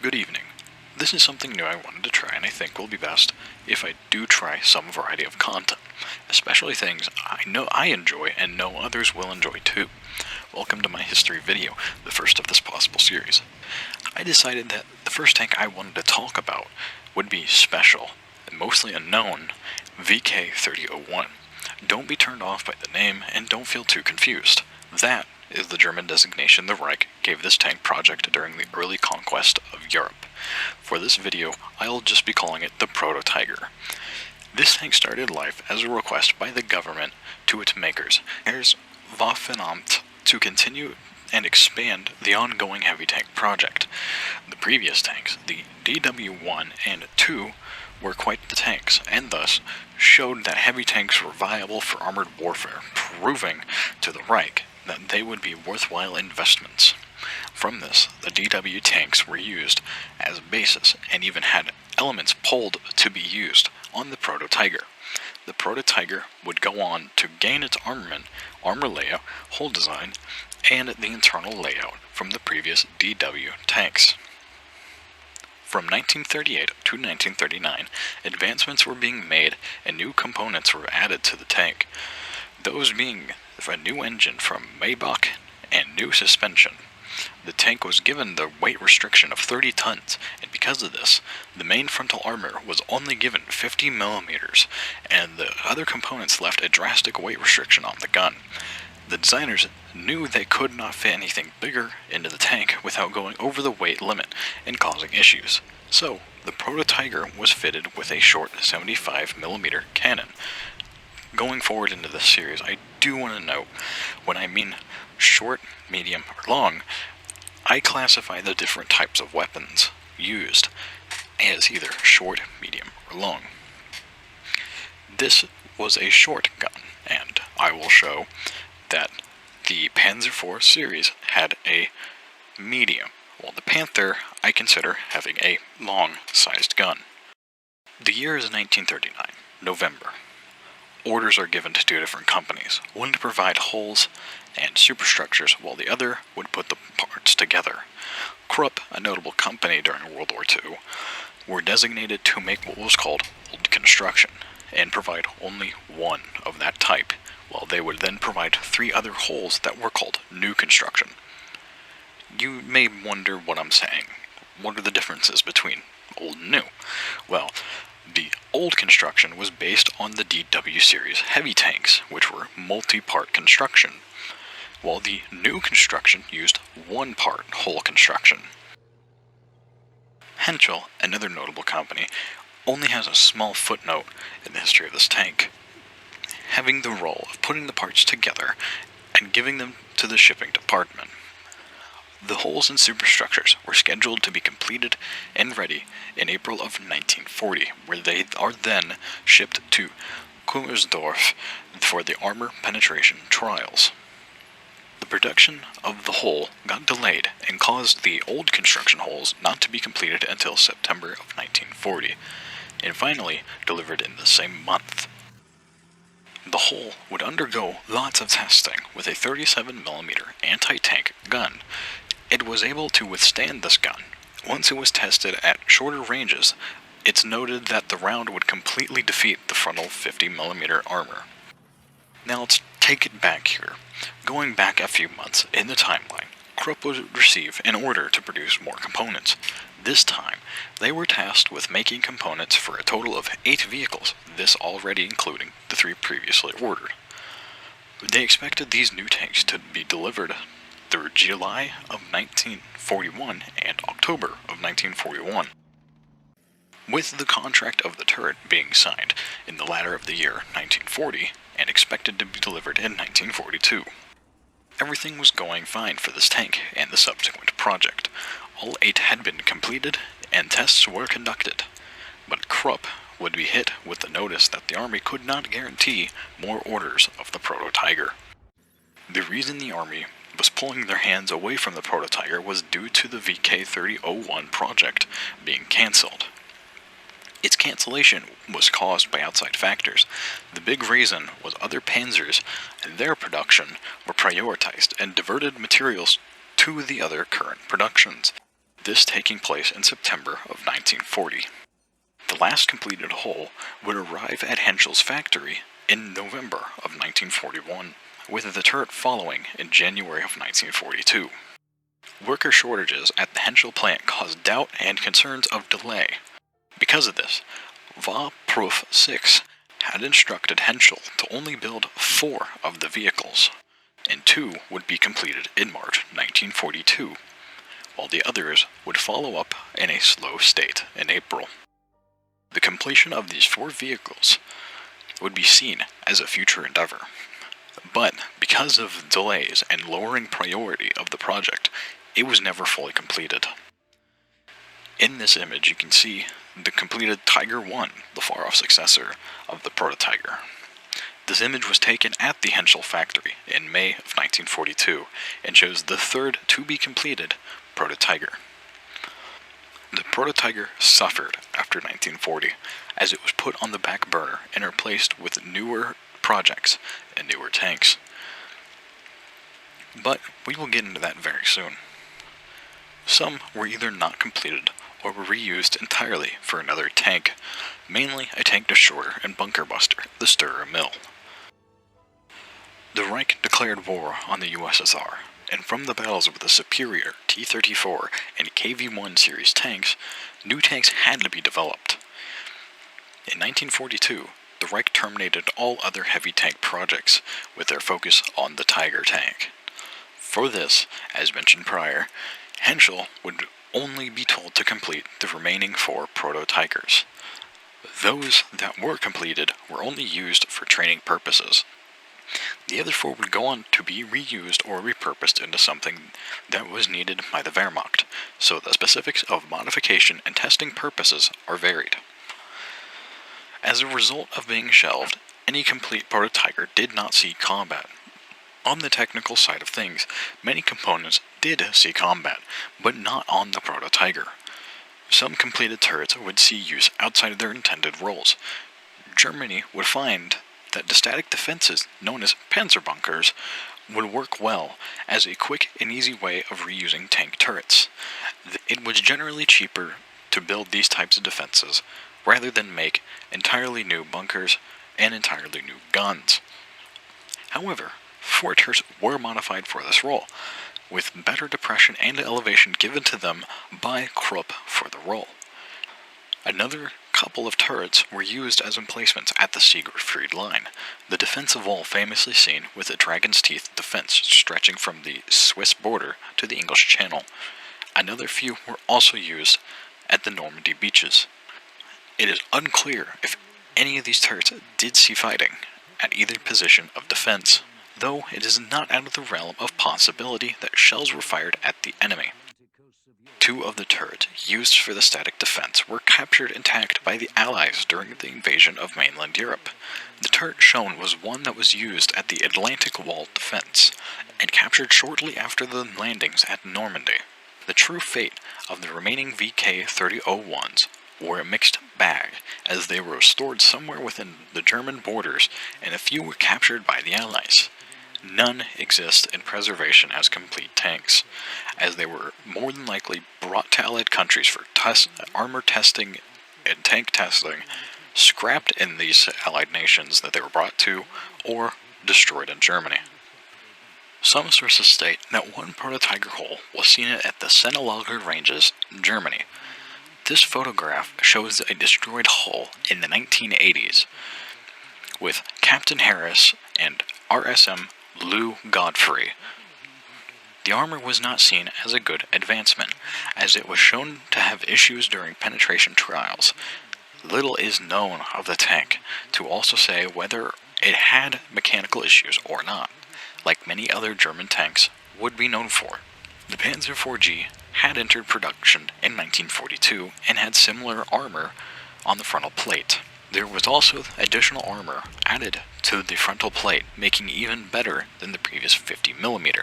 Good evening. This is something new I wanted to try, and I think will be best if I do try some variety of content, especially things I know I enjoy and know others will enjoy too. Welcome to my history video, the first of this possible series. I decided that the first tank I wanted to talk about would be special, and mostly unknown, VK-3001. Don't be turned off by the name, and don't feel too confused. That is the German designation the Reich gave this tank project during the early conquest of Europe. For this video, I'll just be calling it the Proto-Tiger. This tank started life as a request by the government to its makers, Heeres Waffenamt, to continue and expand the ongoing heavy tank project. The previous tanks, the DW-1 and 2, were quite the tanks, and thus showed that heavy tanks were viable for armored warfare, proving to the Reich that they would be worthwhile investments. From this, the DW tanks were used as a basis and even had elements pulled to be used on the Proto-Tiger. The Proto-Tiger would go on to gain its armament, armor layout, hull design, and the internal layout from the previous DW tanks. From 1938 to 1939, advancements were being made and new components were added to the tank, those being a new engine from Maybach and new suspension. The tank was given the weight restriction of 30 tons, and because of this, the main frontal armor was only given 50 millimeters, and the other components left a drastic weight restriction on the gun. The designers knew they could not fit anything bigger into the tank without going over the weight limit and causing issues. So, the Proto-Tiger was fitted with a short 75mm cannon. Going forward into this series, I do want to note, when I mean short, medium, or long, I classify the different types of weapons used as either short, medium, or long. This was a short gun, and I will show that the Panzer IV series had a medium, while the Panther I consider having a long-sized gun. The year is 1939, November. Orders are given to two different companies, one to provide hulls and superstructures, while the other would put the parts together. Krupp, a notable company during World War II, were designated to make what was called old construction, and provide only one of that type, while they would then provide three other hulls that were called new construction. You may wonder what I'm saying. What are the differences between old and new? Well, the old construction was based on the DW series heavy tanks, which were multi-part construction, while the new construction used one-part hull construction. Henschel, another notable company, only has a small footnote in the history of this tank, having the role of putting the parts together and giving them to the shipping department. The hulls and superstructures were scheduled to be completed and ready in April of 1940, where they are then shipped to Kummersdorf for the armor penetration trials. The production of the hull got delayed and caused the old construction hulls not to be completed until September of 1940, and finally delivered in the same month. The hull would undergo lots of testing with a 37mm anti-tank gun. It was able to withstand this gun. Once it was tested at shorter ranges, it's noted that the round would completely defeat the frontal 50mm armor. Now let's take it back here. Going back a few months in the timeline, Krupp would receive an order to produce more components. This time, they were tasked with making components for a total of 8 vehicles, this already including the 3 previously ordered. They expected these new tanks to be delivered through July of 1941 and October of 1941, with the contract of the turret being signed in the latter of the year 1940 and expected to be delivered in 1942. Everything was going fine for this tank and the subsequent project. All 8 had been completed and tests were conducted, but Krupp would be hit with the notice that the Army could not guarantee more orders of the Proto-Tiger. The reason the Army was pulling their hands away from the Proto-Tiger was due to the VK-3001 project being cancelled. Its cancellation was caused by outside factors. The big reason was other panzers and their production were prioritized and diverted materials to the other current productions. this taking place in September of 1940. The last completed hull would arrive at Henschel's factory in November of 1941, with the turret following in January of 1942. Worker shortages at the Henschel plant caused doubt and concerns of delay. Because of this, Va-Proof 6 had instructed Henschel to only build 4 of the vehicles, and 2 would be completed in March 1942, while the others would follow up in a slow state in April. The completion of these 4 vehicles would be seen as a future endeavor, but because of delays and lowering priority of the project, it was never fully completed. In this image you can see the completed Tiger I, the far-off successor of the Prototiger. This image was taken at the Henschel factory in May of 1942 and shows the third to-be-completed Prototiger. The Prototiger suffered after 1940, as it was put on the back burner and replaced with newer projects and newer tanks. But we will get into that very soon. Some were either not completed or were reused entirely for another tank, mainly a tank destroyer and bunker buster, the Sturra Mill. The Reich declared war on the USSR, and from the battles with the superior T-34 and KV-1 series tanks, new tanks had to be developed. In 1942, the Reich terminated all other heavy tank projects, with their focus on the Tiger tank. For this, as mentioned prior, Henschel would only be told to complete the remaining 4 Proto-Tigers. Those that were completed were only used for training purposes. The other 4 would go on to be reused or repurposed into something that was needed by the Wehrmacht, so the specifics of modification and testing purposes are varied. As a result of being shelved, any complete Proto-Tiger did not see combat. On the technical side of things, many components did see combat, but not on the Proto-Tiger. Some completed turrets would see use outside of their intended roles. Germany would find that the static defenses, known as panzer bunkers, would work well as a quick and easy way of reusing tank turrets. It was generally cheaper to build these types of defenses rather than make entirely new bunkers and entirely new guns. However, 4 turrets were modified for this role, with better depression and elevation given to them by Krupp for the role. Another couple of turrets were used as emplacements at the Siegfried Line, the defensive wall famously seen with the Dragon's Teeth defense stretching from the Swiss border to the English Channel. Another few were also used at the Normandy beaches. It is unclear if any of these turrets did see fighting at either position of defense, though it is not out of the realm of possibility that shells were fired at the enemy. 2 of the turrets used for the static defense were captured intact by the Allies during the invasion of mainland Europe. The turret shown was one that was used at the Atlantic Wall defense, and captured shortly after the landings at Normandy. The true fate of the remaining VK-3001s were a mixed bag, as they were stored somewhere within the German borders, and a few were captured by the Allies. None exist in preservation as complete tanks, as they were more than likely brought to Allied countries for armor testing and tank testing, scrapped in these Allied nations that they were brought to, or destroyed in Germany. Some sources state that one Proto-Tiger hull was seen at the Sennelager Ranges in Germany. This photograph shows a destroyed hull in the 1980s, with Captain Harris and RSM Lou Godfrey. The armor was not seen as a good advancement, as it was shown to have issues during penetration trials. Little is known of the tank to also say whether it had mechanical issues or not, like many other German tanks would be known for. The Panzer IV-G had entered production in 1942 and had similar armor on the frontal plate. There was also additional armor added to the frontal plate, making it even better than the previous 50mm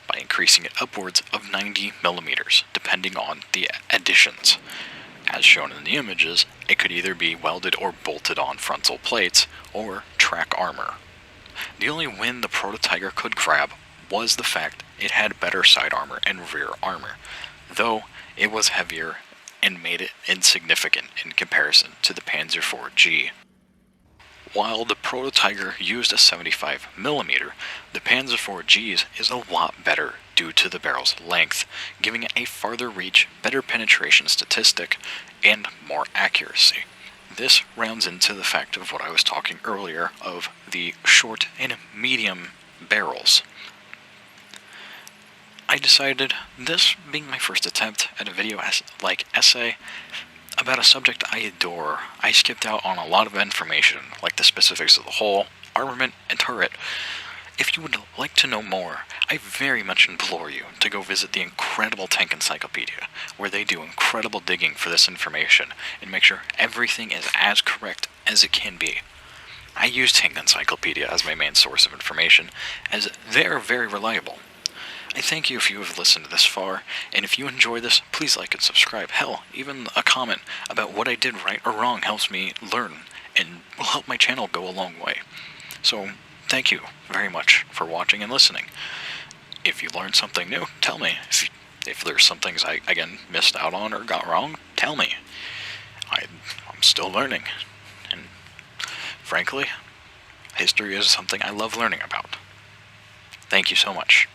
by increasing it upwards of 90mm, depending on the additions. As shown in the images, it could either be welded or bolted on frontal plates, or track armor. The only win the Proto-Tiger could grab was the fact it had better side armor and rear armor. though it was heavier and made it insignificant in comparison to the Panzer IV-G. While the Proto-Tiger used a 75mm, the Panzer IV-G's is a lot better due to the barrel's length, giving it a farther reach, better penetration statistic, and more accuracy. This rounds into the fact of what I was talking earlier of the short and medium barrels. I decided, this being my first attempt at a video essay about a subject I adore, I skipped out on a lot of information, like the specifics of the hull, armament, and turret. If you would like to know more, I very much implore you to go visit the incredible Tank Encyclopedia, where they do incredible digging for this information and make sure everything is as correct as it can be. I use Tank Encyclopedia as my main source of information, as they are very reliable. I thank you if you have listened this far, and if you enjoy this, please like and subscribe. Hell, even a comment about what I did right or wrong helps me learn, and will help my channel go a long way. So, thank you very much for watching and listening. If you learned something new, tell me. If there's some things I, again, missed out on or got wrong, tell me. I'm still learning, and frankly, history is something I love learning about. Thank you so much.